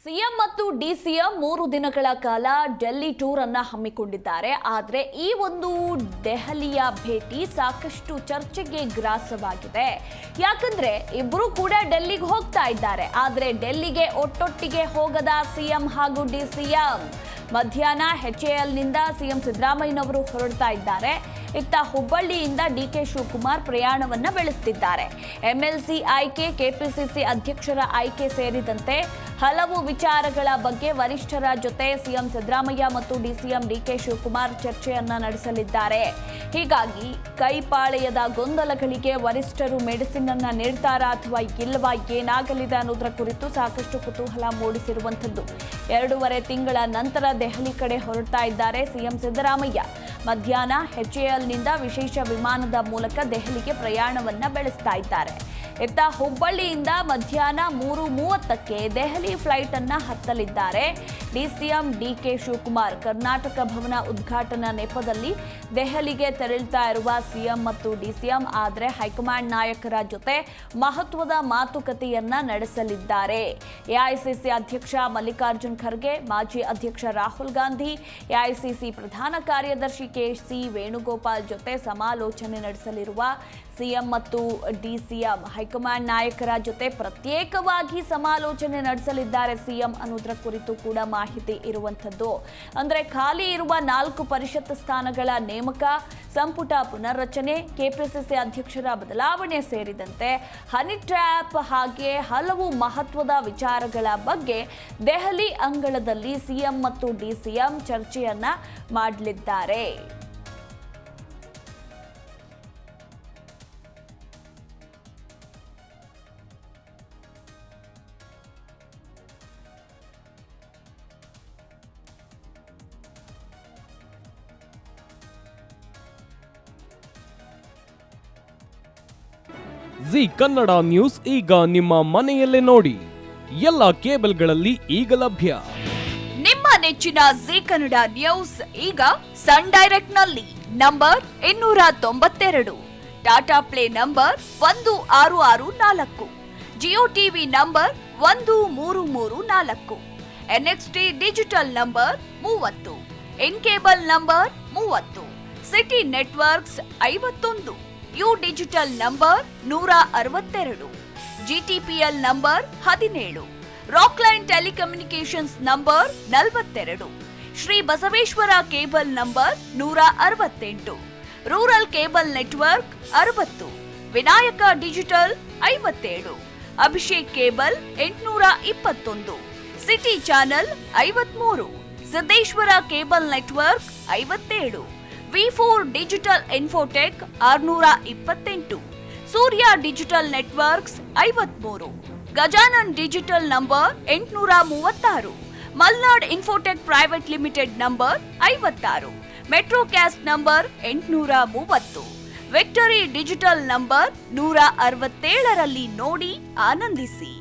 CM ಮತ್ತು DCM 3 ದಿನಗಳ ಕಾಲ ಡೆಲ್ಲಿ ಟೂರ್ ಅನ್ನ ಹಮ್ಮಿಕೊಂಡಿದ್ದಾರೆ. ಆದರೆ ಈ ಒಂದು ದೆಹಲಿಯ ಭೇಟಿ ಸಾಕಷ್ಟು ಚರ್ಚೆಗೆ ಗ್ರಾಸವಾಗಿದೆ. ಯಾಕಂದ್ರೆ ಇಬ್ಬರು ಕೂಡ ಡೆಲ್ಲಿಗೆ ಹೋಗ್ತಾ ಇದ್ದಾರೆ. ಆದರೆ ಡೆಲ್ಲಿಗೆ ಒಟ್ಟೊಟ್ಟಿಗೆ ಹೋಗದ ಸಿಎಂ ಹಾಗೂ ಡಿಸಿಎಂ. ಮಧ್ಯಾಹ್ನ ಎಚ್ಎಎಲ್ನಿಂದ ಸಿಎಂ ಸಿದ್ದರಾಮಯ್ಯನವರು ಹೊರಡ್ತಾ ಇದ್ದಾರೆ. ಇತ್ತ ಹುಬ್ಬಳ್ಳಿಯಿಂದ ಡಿಕೆ ಶಿವಕುಮಾರ್ ಪ್ರಯಾಣವನ್ನ ಬೆಳೆಸುತ್ತಿದ್ದಾರೆ. ಎಂಎಲ್ಸಿ ಆಯ್ಕೆ, ಕೆಪಿಸಿಸಿ ಅಧ್ಯಕ್ಷರ ಆಯ್ಕೆ ಸೇರಿದಂತೆ ಹಲವು ವಿಚಾರಗಳ ಬಗ್ಗೆ ವರಿಷ್ಠರ ಜೊತೆ ಸಿಎಂ ಸಿದ್ದರಾಮಯ್ಯ ಮತ್ತು ಡಿಸಿಎಂ ಡಿಕೆ ಶಿವಕುಮಾರ್ ಚರ್ಚೆಯನ್ನ ನಡೆಸಲಿದ್ದಾರೆ. ಹೀಗಾಗಿ ಕೈಪಾಳೆಯದ ಗೊಂದಲಗಳಿಗೆ ವರಿಷ್ಠರು ಮೆಡಿಸಿನ್ ಅನ್ನ ನೀಡ್ತಾರಾ ಅಥವಾ ಇಲ್ಲವಾ, ಏನಾಗಲಿದೆ ಅನ್ನೋದರ ಕುರಿತು ಸಾಕಷ್ಟು ಕುತೂಹಲ ಮೂಡಿಸಿರುವಂಥದ್ದು. 2.5 ತಿಂಗಳ ನಂತರ ದೆಹಲಿ ಕಡೆ ಹೊರಡ್ತಾ ಇದ್ದಾರೆ ಸಿಎಂ ಸಿದ್ದರಾಮಯ್ಯ. ಮಧ್ಯಾಹ್ನ ಎಚ್ಎಎಲ್ನಿಂದ ವಿಶೇಷ ವಿಮಾನದ ಮೂಲಕ ದೆಹಲಿಗೆ ಪ್ರಯಾಣವನ್ನ ಬೆಳೆಸ್ತಾ ಇದ್ದಾರೆ. ಇತ್ತ ಹುಬ್ಬಳ್ಳಿಯಿಂದ ಮಧ್ಯಾಹ್ನ 3:30ಕ್ಕೆ ದೆಹಲಿ ಫ್ಲೈಟ್ ಅನ್ನ ಹತ್ತಲಿದ್ದಾರೆ. ಡಿಸಿಎಂ ಡಿಕೆ ಶಿವಕುಮಾರ್ ಕರ್ನಾಟಕ ಭವನ ಉದ್ಘಾಟನಾ ನೆಪದಲ್ಲಿ ದೆಹಲಿಗೆ ತೆರಳುತ್ತಾ ಇರುವ ಸಿಎಂ ಮತ್ತು ಡಿಸಿಎಂ ಆದರೆ ಹೈಕಮಾಂಡ್ ನಾಯಕರ ಜೊತೆ ಮಹತ್ವದ ಮಾತುಕತೆಯನ್ನ ನಡೆಸಲಿದ್ದಾರೆ. ಎಐಸಿಸಿ ಅಧ್ಯಕ್ಷ ಮಲ್ಲಿಕಾರ್ಜುನ್ ಖರ್ಗೆ, ಮಾಜಿ ಅಧ್ಯಕ್ಷ ರಾಹುಲ್ ಗಾಂಧಿ, ಎಐಸಿಸಿ ಪ್ರಧಾನ ಕಾರ್ಯದರ್ಶಿ ಕೆಸಿ ವೇಣುಗೋಪಾಲ್ ಜೊತೆ ಸಮಾಲೋಚನೆ ನಡೆಸಲಿರುವ ಸಿಎಂ ಮತ್ತು ಡಿಸಿಎಂ ಹೈಕಮಾಂಡ್ ನಾಯಕರ ಜೊತೆ ಪ್ರತ್ಯೇಕವಾಗಿ ಸಮಾಲೋಚನೆ ನಡೆಸಲಿದ್ದಾರೆ ಸಿಎಂ ಅನ್ನೋದರ ಕುರಿತು ಕೂಡ ಮಾಹಿತಿ ಇರುವಂಥದ್ದು. ಅಂದ್ರೆ ಖಾಲಿ ಇರುವ 4 ಪರಿಷತ್ ಸ್ಥಾನಗಳ ನೇಮಕ, ಸಂಪುಟ ಪುನರ್ರಚನೆ, ಕೆಪಿಸಿಸಿ ಅಧ್ಯಕ್ಷರ ಬದಲಾವಣೆ ಸೇರಿದಂತೆ ಹನಿ ಟ್ರ್ಯಾಪ್ ಹಾಗೆ ಹಲವು ಮಹತ್ವದ ವಿಚಾರಗಳ ಬಗ್ಗೆ ದೆಹಲಿ ಅಂಗಳದಲ್ಲಿ ಸಿಎಂ ಮತ್ತು ಡಿಸಿಎಂ ಚರ್ಚೆಯನ್ನ ಮಾಡಲಿದ್ದಾರೆ. ಜಿ ಕನ್ನಡ ನ್ಯೂಸ್ ಈಗ ನಿಮ್ಮ ಮನೆಯಲ್ಲೇ ನೋಡಿ. ಎಲ್ಲ ಕೇಬಲ್ಗಳಲ್ಲಿ ಈಗ ಲಭ್ಯ. ನಿಮ್ಮ ನೆಚ್ಚಿನ ಜಿ ಕನ್ನಡ ನ್ಯೂಸ್ ಈಗ ಸನ್ ಡೈರೆಕ್ಟ್ ನಲ್ಲಿ number 292, Tata play number 1664, Jio TV number 1334, NXT digital number 30, in cable number 30, city networks 51, U digital number 162, GTPL number 17, Rockline telecommunications number 42, Shri Basaveshwara cable number 168, rural cable network 60, Vinayaka digital 57, Abhishek cable 821, city channel 53, Siddeshwara cable network 57, V4 digital Infotech 628, Surya digital networks 53, Gajanan digital number 836, Malnad infotech private limited number 56, metro cast number 830, victory digital number 167ರಲ್ಲಿ ನೋಡಿ ಆನಂದಿಸಿ.